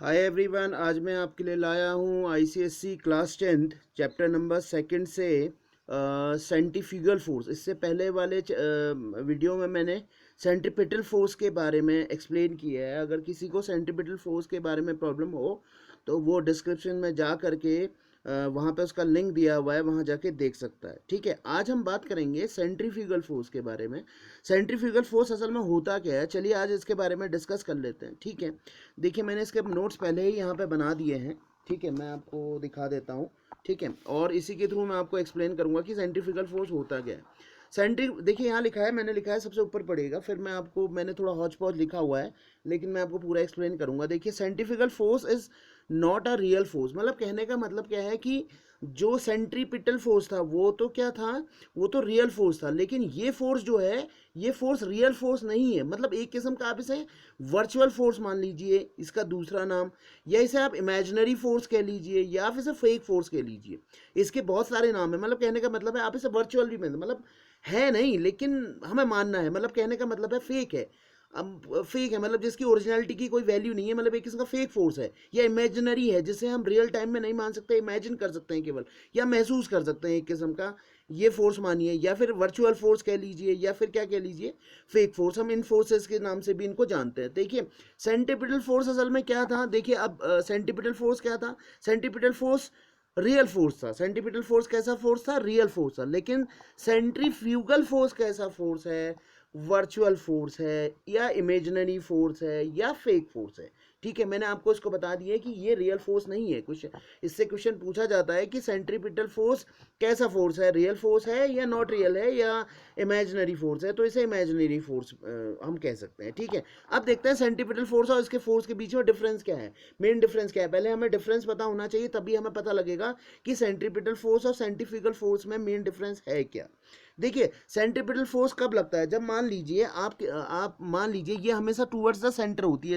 Hi everyone, आज मैं आपके लिए लाया हूँ ICSC class 10th chapter number second से सेंट्रीफ्यूगल फोर्स। इससे पहले वाले वीडियो में मैंने सेंट्रीपिटल फोर्स के बारे में एक्सप्लेन किया है। अगर किसी को सेंट्रीपिटल फोर्स के बारे में प्रॉब्लम हो तो वो डिस्क्रिप्शन में जा करके वहाँ पे उसका लिंक दिया हुआ है, वहाँ जाके देख सकता है। ठीक है, आज हम बात करेंगे सेंट्रीफ्यूगल फोर्स के बारे में। सेंट्रीफ्यूगल फोर्स असल में होता क्या है, चलिए आज इसके बारे में डिस्कस कर लेते हैं। ठीक है, देखिए मैंने इसके नोट्स पहले ही यहाँ पे बना दिए हैं। ठीक है, मैं आपको दिखा देता हूँ। ठीक है, और इसी के थ्रू मैं आपको एक्सप्लेन करूँगा कि सेंट्रीफ्यूगल फोर्स होता क्या है। देखिए यहाँ लिखा है, मैंने लिखा है सबसे ऊपर पड़ेगा, फिर मैंने थोड़ा हौच पौच लिखा हुआ है, लेकिन मैं आपको पूरा एक्सप्लेन करूँगा। देखिए, centrifugal force is not a real force. मतलब कहने का मतलब क्या है कि जो सेंट्रीपिटल फोर्स था वो तो क्या था, वो तो रियल फोर्स था, लेकिन ये फोर्स जो है, ये फोर्स रियल फोर्स नहीं है। मतलब एक किस्म का आप इसे वर्चुअल फोर्स मान लीजिए, इसका दूसरा नाम, या इसे आप इमेजिनरी फोर्स कह लीजिए, या फिर इसे फेक फोर्स कह लीजिए। इसके बहुत सारे नाम है। मतलब कहने का मतलब है आप इसे वर्चुअल भी मतलब है नहीं, लेकिन हमें मानना है। मतलब कहने का मतलब है फेक है। अब फेक है मतलब जिसकी ओरिजिनलिटी की कोई वैल्यू नहीं है, मतलब एक किस्म का फेक फोर्स है। या इमेजिनरी है, जिसे हम रियल टाइम में नहीं मान सकते, इमेजिन कर सकते हैं केवल, या महसूस कर सकते हैं, एक किस्म का ये फोर्स मानिए। या फिर वर्चुअल फोर्स कह लीजिए, या फिर क्या कह लीजिए, फेक फोर्स। हम इन फोर्सेस के नाम से भी इनको जानते हैं। देखिए, सेंट्रीपिटल फोर्स असल में क्या था। देखिए अब सेंट्रीपिटल फोर्स क्या था, सेंट्रीपिटल फोर्स रियल फोर्स था। सेंट्रीपिटल फोर्स कैसा फोर्स था, रियल फोर्स था। लेकिन सेंट्रीफ्यूगल फोर्स कैसा फोर्स है, वर्चुअल फोर्स है, या इमेजिनरी फोर्स है, या फेक फोर्स है। ठीक है, मैंने आपको इसको बता दिया कि ये रियल फोर्स नहीं है। कुछ इससे क्वेश्चन पूछा जाता है कि सेंट्रीपिटल फोर्स कैसा फोर्स है, रियल फोर्स है या नॉट रियल है, या इमेजिनरी फोर्स है, तो इसे इमेजिनरी फोर्स हम कह सकते हैं। ठीक है, अब देखते हैं सेंट्रीपिटल फोर्स और इसके फोर्स के बीच में डिफरेंस क्या है, मेन डिफरेंस क्या है। पहले हमें डिफरेंस पता होना चाहिए, तभी हमें पता लगेगा कि सेंट्रीपिटल फोर्स और सेंट्रीफ्यूगल फोर्स में मेन डिफरेंस है क्या। देखिए, सेंट्रीपिटल फोर्स कब लगता है, जब मान लीजिए आप मान लीजिए ये हमेशा टूवर्ड्स द सेंटर होती है,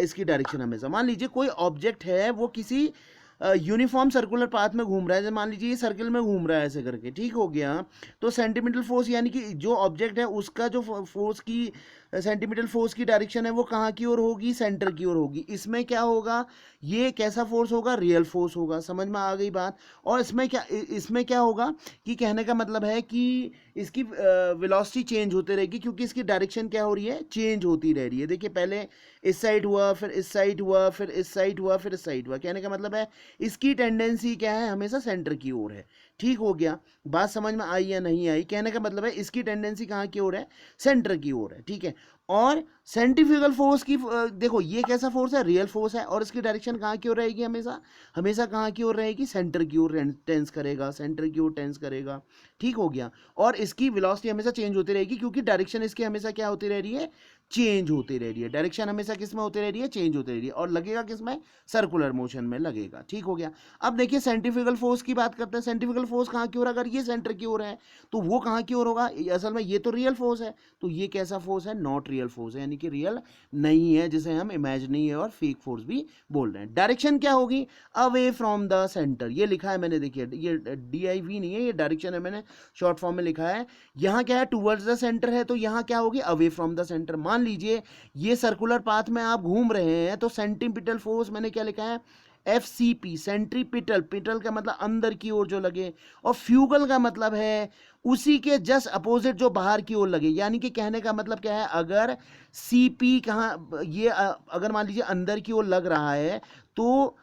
इसकी डायरेक्शन हमेशा। मान लीजिए कोई ऑब्जेक्ट है, वो किसी यूनिफॉर्म सर्कुलर पाथ में घूम रहा है। जब मान लीजिए ये सर्कल में घूम रहा है ऐसे करके, ठीक हो गया, तो सेंटीमीटर फोर्स यानी कि जो ऑब्जेक्ट है उसका जो फोर्स की सेंटीमीटर फोर्स की डायरेक्शन है वो कहाँ की ओर होगी, सेंटर की ओर होगी। इसमें क्या होगा, ये कैसा फोर्स होगा, रियल फोर्स होगा। समझ में आ गई बात। और इसमें क्या होगा कि कहने का मतलब है कि इसकी वेलोसिटी चेंज होते रहेगी, क्योंकि इसकी डायरेक्शन क्या हो रही है, चेंज होती रह रही है। देखिए, पहले इस साइड हुआ, फिर इस साइड हुआ, फिर इस साइड हुआ, फिर इस साइड हुआ। कहने का मतलब है इसकी टेंडेंसी क्या है, हमेशा सेंटर की ओर है। ठीक हो गया, बात समझ में आई या नहीं आई। कहने का मतलब है इसकी टेंडेंसी कहाँ की ओर है, सेंटर की ओर है। ठीक है, और सेंट्रीफ्यूगल फोर्स की देखो ये कैसा फोर्स है, रियल फोर्स है, और इसकी डायरेक्शन कहाँ की ओर रहेगी, हमेशा हमेशा कहाँ की ओर रहेगी, सेंटर की ओर टेंस करेगा, सेंटर की ओर टेंस करेगा। ठीक हो गया, और इसकी वेलोसिटी हमेशा चेंज होती रहेगी, क्योंकि डायरेक्शन इसकी हमेशा क्या होती रह रही है, चेंज होती रह रही है। डायरेक्शन हमेशा किस में होती रह रही है, चेंज होती रह रही है, और लगेगा किस में, सर्कुलर मोशन में लगेगा। ठीक हो गया। अब देखिए सेंट्रीफ्यूगल फोर्स की बात करते हैं। सेंट्रीफ्यूगल फोर्स कहाँ की ओर, अगर ये सेंटर की ओर है तो वो कहाँ की ओर होगा, असल में ये तो रियल फोर्स है, तो ये कैसा फोर्स है, नॉट रियल फोर्स है, यानी कि रियल नहीं है, जिसे हम इमेजिनरी और फेक फोर्स भी बोल रहे हैं। डायरेक्शन क्या होगी, अवे फ्रॉम द सेंटर। ये लिखा है मैंने, देखिए ये DIV नहीं है, ये डायरेक्शन है, मैंने शॉर्ट फॉर्म में लिखा है। यहाँ क्या है, टूवर्ड्स द सेंटर है, तो यहाँ क्या होगी, अवे फ्रॉम द सेंटर। मान लीजिए ये सर्कुलर पाथ में आप घूम रहे हैं, तो सेंटीपिटल फोर्स मैंने क्या लिखा है, FCP, सेंट्रीपिटल। पिटल का मतलब अंदर की ओर जो लगे, और फ्यूगल का मतलब है उसी के जस्ट अपोजिट जो बाहर की ओर लगे। यानी कि कहने का मतलब क्या है, अगर CP कहाँ, ये अगर मान लीजिए अंदर की ओर लग रहा है, तो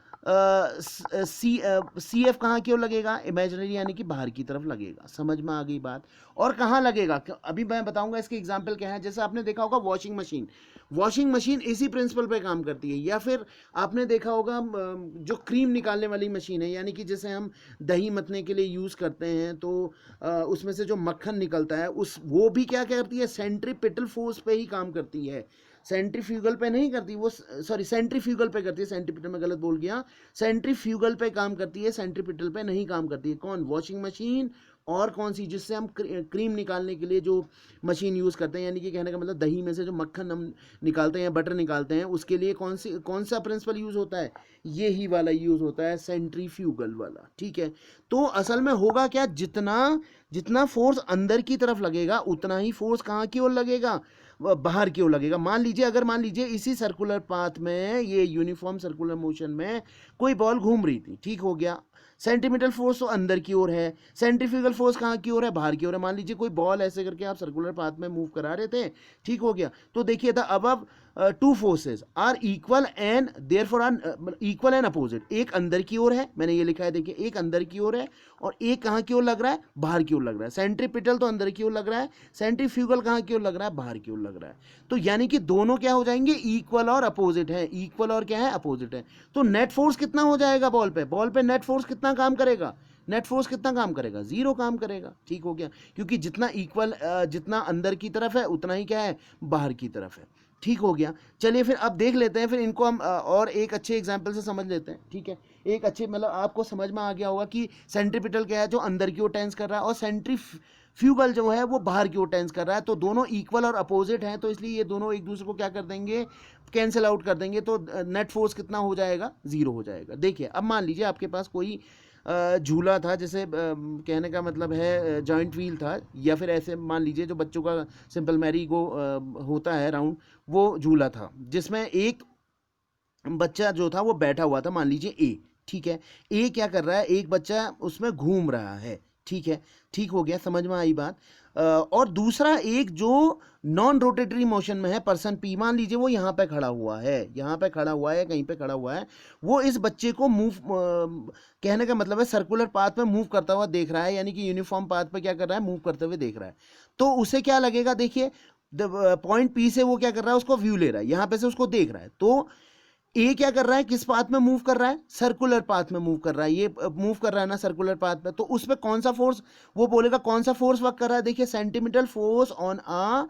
CF कहाँ की ओर लगेगा, इमेजिनरी यानी कि बाहर की तरफ लगेगा। समझ में आ गई बात। और कहाँ लगेगा, अभी मैं बताऊंगा इसके एग्जाम्पल क्या है। जैसे आपने देखा होगा वॉशिंग मशीन, वॉशिंग मशीन इसी प्रिंसिपल पे काम करती है। या फिर आपने देखा होगा जो क्रीम निकालने वाली मशीन है, यानी कि जैसे हम दही मथने के लिए यूज़ करते हैं, तो उसमें से जो मक्खन निकलता है, वो भी क्या करती है, सेंट्रीपिटल फोर्स पे ही काम करती है, सेंट्रीफ्यूगल पे नहीं करती वो, सॉरी सेंट्रीफ्यूगल पे करती है, सेंट्रीपिटल में गलत बोल गया, सेंट्रीफ्यूगल पे काम करती है, सेंट्रीपिटल पे नहीं काम करती है। कौन, वॉशिंग मशीन, और कौन सी, जिससे हम क्रीम निकालने के लिए जो मशीन यूज़ करते हैं, यानी कि कहने का मतलब दही में से जो मक्खन हम निकालते हैं, बटर निकालते हैं, उसके लिए कौन सा प्रिंसिपल यूज़ होता है, ये ही वाला यूज़ होता है, सेंट्रीफ्यूगल वाला। ठीक है, तो असल में होगा क्या, जितना जितना फोर्स अंदर की तरफ लगेगा, उतना ही फोर्स कहाँ की ओर लगेगा, बाहर की ओर लगेगा। मान लीजिए, अगर मान लीजिए इसी सर्कुलर पाथ में, ये यूनिफॉर्म सर्कुलर मोशन में कोई बॉल घूम रही थी, ठीक हो गया, सेंटीमीटर फोर्स तो अंदर की ओर है, सेंट्रीफ्यूगल फोर्स कहाँ की ओर है, बाहर की ओर है। मान लीजिए कोई बॉल ऐसे करके आप सर्कुलर पाथ में मूव करा रहे थे, ठीक हो गया, तो देखिए the above two forces are equal and therefore are equal and opposite. एक अंदर की ओर है, मैंने ये लिखा है, देखिए एक अंदर की ओर है और एक कहाँ की ओर लग रहा है, बाहर की ओर लग रहा है। सेंट्रीपिटल तो अंदर की ओर लग रहा है, सेंट्रीफ्यूगल कहाँ की ओर लग रहा है, बाहर की ओर लग रहा है। तो यानी कि दोनों क्या हो जाएंगे, इक्वल और अपोजिट है, इक्वल और क्या है, अपोजिट है। तो नेट फोर्स कितना हो जाएगा बॉल पे, बॉल पे नेट फोर्स कितना काम करेगा, नेट फोर्स कितना काम करेगा, जीरो काम करेगा, ठीक हो गया, क्योंकि जितना इक्वल, जितना अंदर की तरफ है उतना ही क्या है, बाहर की तरफ है, ठीक हो गया। चलिए फिर अब देख लेते हैं, फिर इनको हम और एक अच्छे एग्जाम्पल से समझ लेते हैं, ठीक है। एक अच्छे, मतलब आपको समझ में आ गया होगा कि सेंट्रीपिटल क्या है, जो अंदर की ओर टेंस कर रहा है, और सेंट्रीफ्यूगल जो है वो बाहर की ओर टेंस कर रहा है। तो दोनों इक्वल और अपोजिट हैं, तो इसलिए ये दोनों एक दूसरे को क्या कर देंगे, कैंसिल आउट कर देंगे। तो नेट फोर्स कितना हो जाएगा, जीरो हो जाएगा। देखिए अब मान लीजिए आपके पास कोई झूला था, जैसे कहने का मतलब है जॉइंट व्हील था, या फिर ऐसे मान लीजिए जो बच्चों का सिंपल मैरी गो होता है राउंड, वो झूला था, जिसमें एक बच्चा जो था वो बैठा हुआ था, मान लीजिए ए, ठीक है। ए क्या कर रहा है, एक बच्चा उसमें घूम रहा है, ठीक है, ठीक हो गया, समझ में आई बात। और दूसरा एक जो नॉन रोटेटरी मोशन में है, पर्सन पी, मान लीजिए वो यहाँ पे खड़ा हुआ है, यहाँ पे खड़ा हुआ है, कहीं पे खड़ा हुआ है, वो इस बच्चे को मूव, कहने का मतलब है सर्कुलर पाथ में मूव करता हुआ देख रहा है, यानी कि यूनिफॉर्म पाथ पे क्या कर रहा है, मूव करते हुए देख रहा है। तो उसे क्या लगेगा, देखिए पॉइंट पी से वो क्या कर रहा है, उसको व्यू ले रहा है, यहाँ पे से उसको देख रहा है। तो ए क्या कर रहा है, किस पाथ में मूव कर रहा है, सर्कुलर पाथ में मूव कर रहा है, ये मूव कर रहा है ना सर्कुलर पाथ में, तो उस पर कौन सा फोर्स, वो बोलेगा कौन सा फोर्स वर्क कर रहा है, देखिए सेंटीमीटर फोर्स ऑन आ,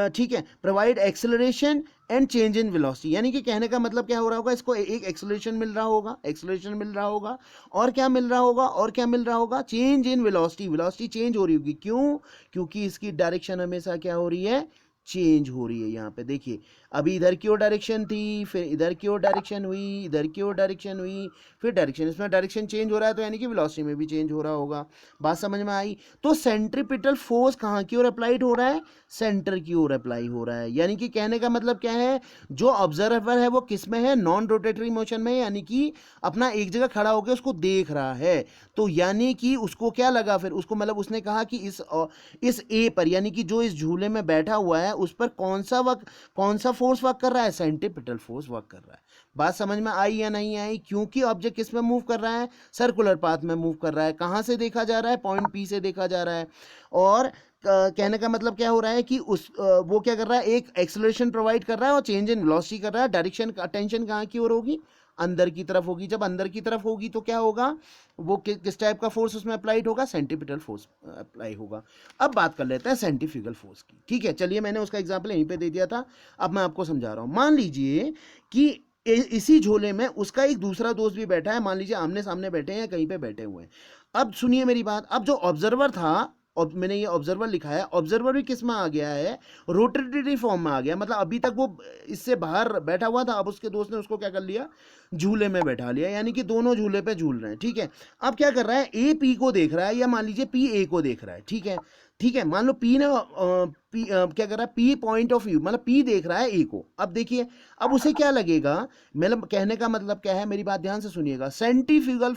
ठीक है, provide acceleration and change in velocity. यानी कि कहने का मतलब क्या हो रहा होगा, इसको एक एक्सेलरेशन मिल रहा होगा, एक्सेलरेशन मिल रहा होगा, और क्या मिल रहा होगा, और क्या मिल रहा होगा, change in velocity, velocity change हो रही होगी। क्यों, क्योंकि इसकी डायरेक्शन हमेशा क्या हो रही है, चेंज हो रही है। यहाँ पे देखिए अभी इधर की ओर डायरेक्शन थी, फिर इधर की ओर डायरेक्शन हुई, इधर की ओर डायरेक्शन हुई, फिर डायरेक्शन, इसमें डायरेक्शन चेंज हो रहा है, तो यानी कि वेलोसिटी में भी चेंज हो रहा होगा। बात समझ में आई। तो सेंट्रीपिटल फोर्स कहाँ की ओर अप्लाइड हो रहा है, सेंटर की ओर अप्लाई हो रहा है। यानी कि कहने का मतलब क्या है, जो ऑब्जर्वर है वो किस में है, नॉन रोटेटरी मोशन में, यानी कि अपना एक जगह खड़ा होकर उसको देख रहा है। तो यानी कि उसको क्या लगा, फिर उसको मतलब उसने कहा कि इस ए पर, यानी कि जो इस झूले में बैठा हुआ है उस पर कौन सा फोर्स वर्क कर रहा है, सेंट्रीपिटल फोर्स वर्क कर रहा है। बात समझ में आई या नहीं आई, क्योंकि ऑब्जेक्ट किस में मूव कर रहा है, सर्कुलर पाथ में मूव कर रहा है। कहां से देखा जा रहा है, पॉइंट पी से देखा जा रहा है। और कहने का मतलब क्या हो रहा है कि वो क्या कर रहा है, एक एक्सेलरेशन प्रोवाइड कर रहा है और चेंज इन वेलोसिटी कर रहा है। डायरेक्शन अटेंशन कहाँ की ओर होगी, अंदर की तरफ होगी। जब अंदर की तरफ होगी तो क्या होगा, वो किस टाइप का फोर्स उसमें अप्लाइड होगा, सेंट्रीपिटल फोर्स अप्लाई होगा। अब बात कर लेते हैं सेंट्रीफ्यूगल फोर्स की, ठीक है। चलिए मैंने उसका एग्जांपल यहीं पे दे दिया था, अब मैं आपको समझा रहा हूं। मान लीजिए कि इसी झोले में उसका एक दूसरा दोस्त भी बैठा है, मान लीजिए आमने सामने बैठे हैं या कहीं पे बैठे हुए हैं। अब सुनिए मेरी बात, अब जो ऑब्जर्वर था, और मैंने ये ऑब्जर्वर लिखा है, ऑब्जर्वर भी किस में आ गया है, रोटेटरी फॉर्म में आ गया। मतलब अभी तक वो इससे बाहर बैठा हुआ था, अब उसके दोस्त ने उसको क्या कर लिया, झूले में बैठा लिया, यानी कि दोनों झूले पे झूल रहे हैं, ठीक है। अब क्या कर रहा है, ए पी को देख रहा है, या मान लीजिए पी ए को देख रहा है, ठीक है, ठीक है। मान लो पी ने क्या कर रहा है, पी पॉइंट ऑफ व्यू, मतलब पी देख रहा है ए को। अब देखिए, अब उसे क्या लगेगा, मतलब कहने का मतलब क्या है, मेरी बात ध्यान से सुनिएगा। सेंट्रीफ्यूगल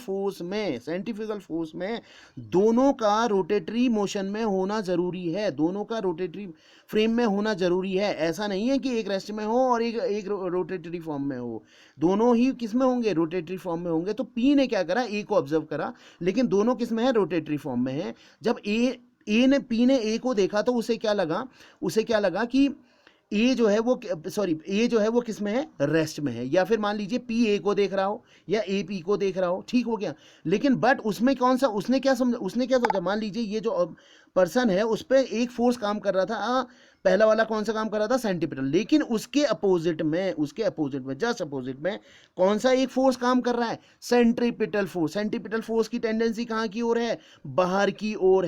फोर्स में दोनों का रोटेटरी मोशन में होना जरूरी है, दोनों का रोटेटरी फ्रेम में होना जरूरी है। ऐसा नहीं है कि एक रेस्ट में हो और एक रोटेटरी फॉर्म में हो, दोनों ही किस में होंगे, रोटेटरी फॉर्म में होंगे। तो पी ने क्या करा, ए को ऑब्जर्व करा, लेकिन दोनों किस में है, रोटेटरी फॉर्म में है। जब पी ने ए को देखा तो उसे क्या लगा कि ए जो है वो, सॉरी, ए जो है वो किस में है, रेस्ट में है। या फिर मान लीजिए पी ए को देख रहा हो या ए पी को देख रहा हो, ठीक हो गया। लेकिन बट उसमें कौन सा, उसने क्या सोचा, मान लीजिए ये जो पर्सन है उस पर एक फोर्स काम कर रहा था, पहला वाला कौन सा काम कर रहा था, सेंटीपिटल। लेकिन उसके अपोजिट में जस्ट अपोजिट में कौन सा एक फोर्स काम कर रहा है, सेंट्रीपिटल फोर्स। सेंट्रीपिटल फोर्स की टेंडेंसी कहाँ की ओर है, बाहर की ओर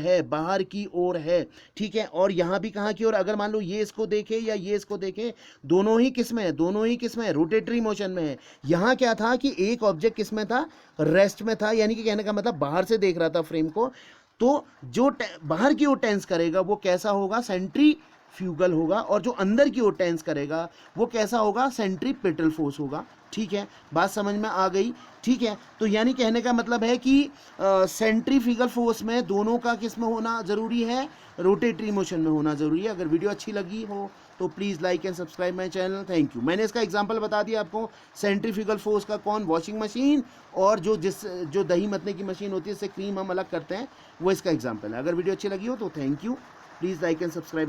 है, ठीक है। और यहाँ भी कहाँ की ओर, अगर मान लो ये इसको देखे या ये इसको देखे, दोनों ही किस में है, रोटेटरी मोशन में है। यहाँ क्या था कि एक ऑब्जेक्ट किस में था, रेस्ट में था, यानी कि कहने का मतलब बाहर से देख रहा था फ्रेम को। तो जो बाहर की ओर टेंस करेगा वो कैसा होगा, फ्यूगल होगा, और जो अंदर की ओर टेंस करेगा वो कैसा होगा, सेंट्रीपिटल फोर्स होगा। ठीक है, बात समझ में आ गई। ठीक है, तो यानी कहने का मतलब है कि सेंट्रीफ्यूगल फोर्स में दोनों का किस में होना ज़रूरी है, रोटेटरी मोशन में होना ज़रूरी है। अगर वीडियो अच्छी लगी हो तो please like and subscribe my channel. Thank you. मैंने इसका एग्जांपल बता दिया आपको, सेंट्रीफ्यूगल फोर्स का। कौन? वॉशिंग मशीन, और जो दही मतने की मशीन होती है, इससे क्रीम हम अलग करते हैं, वो इसका एग्जांपल है। अगर वीडियो अच्छी लगी हो तो thank you, please like and subscribe my